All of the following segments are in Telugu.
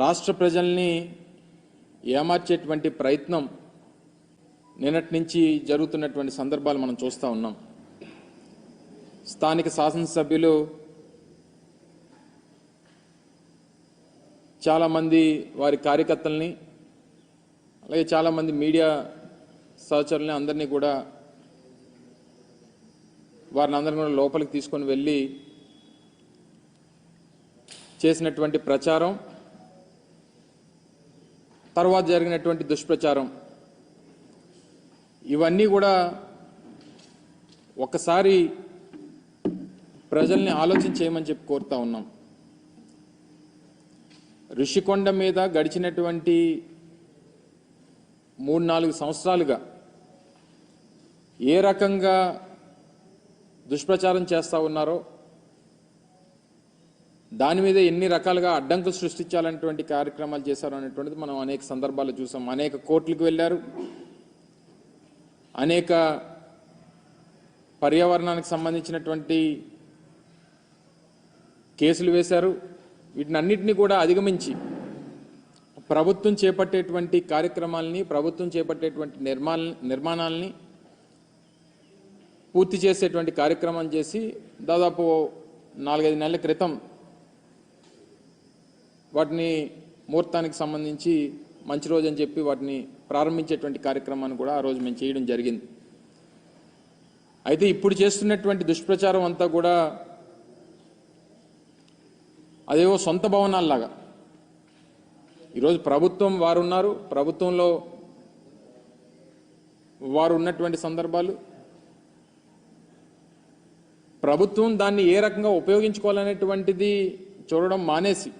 రాష్ట్ర ప్రజల్ని ఏమార్చేటువంటి ప్రయత్నం నిన్నటి నుంచి జరుగుతున్నటువంటి సందర్భాలు మనం చూస్తూ ఉన్నాం. స్థానిక శాసనసభ్యులు చాలామంది వారి కార్యకర్తల్ని అలాగే చాలామంది మీడియా సహచరుల్ని అందరినీ కూడా వారిని అందరినీ కూడా లోపలికి తీసుకొని వెళ్ళి చేసినటువంటి ప్రచారం, తర్వాత జరిగినటువంటి దుష్ప్రచారం, ఇవన్నీ కూడా ఒక్కసారి ప్రజల్ని ఆలోచన చేయమని చెప్పి కోరుతా ఉన్నాం. ఋషికొండ మీద గడిచినటువంటి 3-4 సంవత్సరాలుగా ఏ రకంగా దుష్ప్రచారం చేస్తూ ఉన్నారో, దాని మీద ఎన్ని రకాలుగా అడ్డంకులు సృష్టించాలనేటువంటి కార్యక్రమాలు చేశారు అనేటువంటిది మనం అనేక సందర్భాలు చూసాం. అనేక కోర్టులకు వెళ్ళారు, అనేక పర్యావరణానికి సంబంధించినటువంటి కేసులు వేశారు. వీటినన్నిటినీ కూడా అధిగమించి ప్రభుత్వం చేపట్టేటువంటి కార్యక్రమాలని, ప్రభుత్వం చేపట్టేటువంటి నిర్మాణాలని పూర్తి చేసేటువంటి కార్యక్రమం చేసి దాదాపు 4-5 నెలల క్రితం వాటిని ముహూర్తానికి సంబంధించి మంచి రోజు అని చెప్పి వాటిని ప్రారంభించేటువంటి కార్యక్రమాన్ని కూడా ఆ రోజు మేము చేయడం జరిగింది. అయితే ఇప్పుడు చేస్తున్నటువంటి దుష్ప్రచారం అంతా కూడా అదేవో సొంత భవనాల్లాగా, ఈరోజు ప్రభుత్వం వారు ఉన్నారు, ప్రభుత్వంలో వారు ఉన్నటువంటి సందర్భాలు, ప్రభుత్వం దాన్ని ఏ రకంగా ఉపయోగించుకోవాలనేటువంటిది చూడడం మానేసి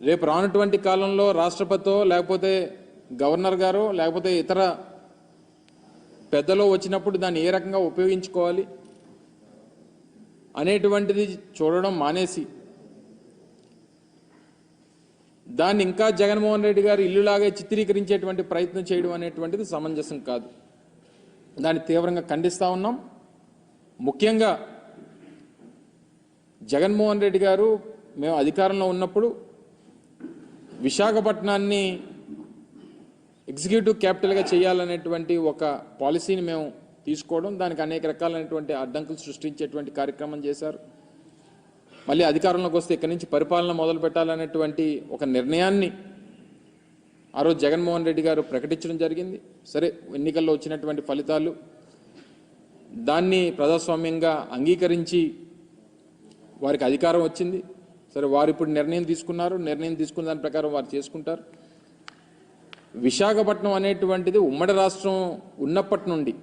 రేపు రానటువంటి కాలంలో రాష్ట్రపతితో లేకపోతే గవర్నర్ గారో లేకపోతే ఇతర పెద్దలో వచ్చినప్పుడు దాన్ని ఏ రకంగా ఉపయోగించుకోవాలి అనేటువంటిది చూడడం మానేసి దాన్ని ఇంకా జగన్మోహన్ రెడ్డి గారు ఇల్లులాగే చిత్రీకరించేటువంటి ప్రయత్నం చేయడం అనేటువంటిది సమంజసం కాదు. దాన్ని తీవ్రంగా ఖండిస్తూ ఉన్నాం. ముఖ్యంగా జగన్మోహన్ రెడ్డి గారు మేము అధికారంలో ఉన్నప్పుడు విశాఖపట్నాన్ని ఎగ్జిక్యూటివ్ క్యాపిటల్గా చేయాలనేటువంటి ఒక పాలసీని మేము తీసుకోవడం, దానికి అనేక రకాలైనటువంటి అడ్డంకులు సృష్టించేటువంటి కార్యక్రమం చేశారు. మళ్ళీ అధికారంలోకి వస్తే ఇక్కడి నుంచి పరిపాలన మొదలు పెట్టాలనేటువంటి ఒక నిర్ణయాన్ని ఆ రోజు జగన్మోహన్ రెడ్డి గారు ప్రకటించడం జరిగింది. సరే, ఎన్నికల్లో వచ్చినటువంటి ఫలితాలు దాన్ని ప్రజాస్వామ్యంగా అంగీకరించి వారికి అధికారం వచ్చింది. సరే, వారు ఇప్పుడు నిర్ణయం తీసుకున్నారు, నిర్ణయం తీసుకున్న దాని ప్రకారం వారు చేసుకుంటారు. విశాఖపట్నం అనేటువంటిది ఉమ్మడి రాష్ట్రం ఉన్నప్పటి నుండి,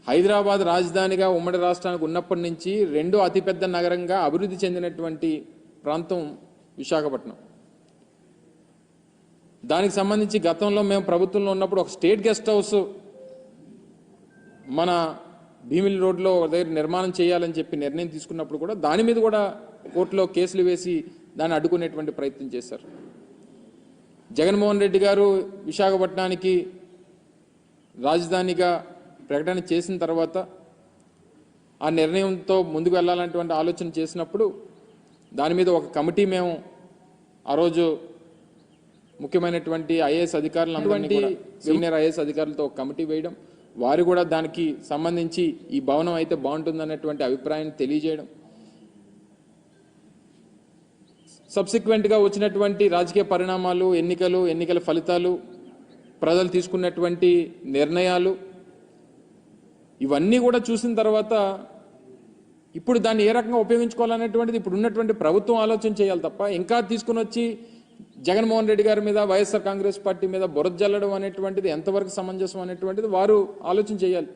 హైదరాబాద్ రాజధానిగా ఉమ్మడి రాష్ట్రానికి ఉన్నప్పటి నుంచి రెండో అతిపెద్ద నగరంగా అభివృద్ధి చెందినటువంటి ప్రాంతం విశాఖపట్నం. దానికి సంబంధించి గతంలో మేము ప్రభుత్వంలో ఉన్నప్పుడు ఒక స్టేట్ గెస్ట్ హౌస్ మన భీమిలి రోడ్లో దగ్గర నిర్మాణం చేయాలని చెప్పి నిర్ణయం తీసుకున్నప్పుడు కూడా దాని మీద కూడా కోర్టులో కేసులు వేసి దాన్ని అడ్డుకునేటువంటి ప్రయత్నం చేశారు. జగన్మోహన్ రెడ్డి గారు విశాఖపట్నానికి రాజధానిగా ప్రకటన చేసిన తర్వాత ఆ నిర్ణయంతో ముందుకు వెళ్ళాలనేటువంటి ఆలోచన చేసినప్పుడు దాని మీద ఒక కమిటీ మేము ఆ రోజు ముఖ్యమైనటువంటి ఐఏఎస్ అధికారులందరినీ, సీనియర్ ఐఏఎస్ అధికారులతో ఒక కమిటీ వేయడం, వారు కూడా దానికి సంబంధించి ఈ భవనం అయితే బాగుంటుందనేటువంటి అభిప్రాయాన్ని తెలియజేయడం, సబ్సిక్వెంట్గా వచ్చినటువంటి రాజకీయ పరిణామాలు, ఎన్నికల ఫలితాలు, ప్రజలు తీసుకున్నటువంటి నిర్ణయాలు, ఇవన్నీ కూడా చూసిన తర్వాత ఇప్పుడు దాన్ని ఏ రకంగా ఉపయోగించుకోవాలనేటువంటిది ఇప్పుడు ఉన్నటువంటి ప్రభుత్వం ఆలోచన చేయాలి తప్ప ఇంకా తీసుకుని వచ్చి జగన్మోహన్ రెడ్డి గారి మీద, వైఎస్ఆర్ కాంగ్రెస్ పార్టీ మీద బురద జల్లడం అనేటువంటిది ఎంతవరకు సమంజసం అనేటువంటిది వారు ఆలోచన చేయాలి.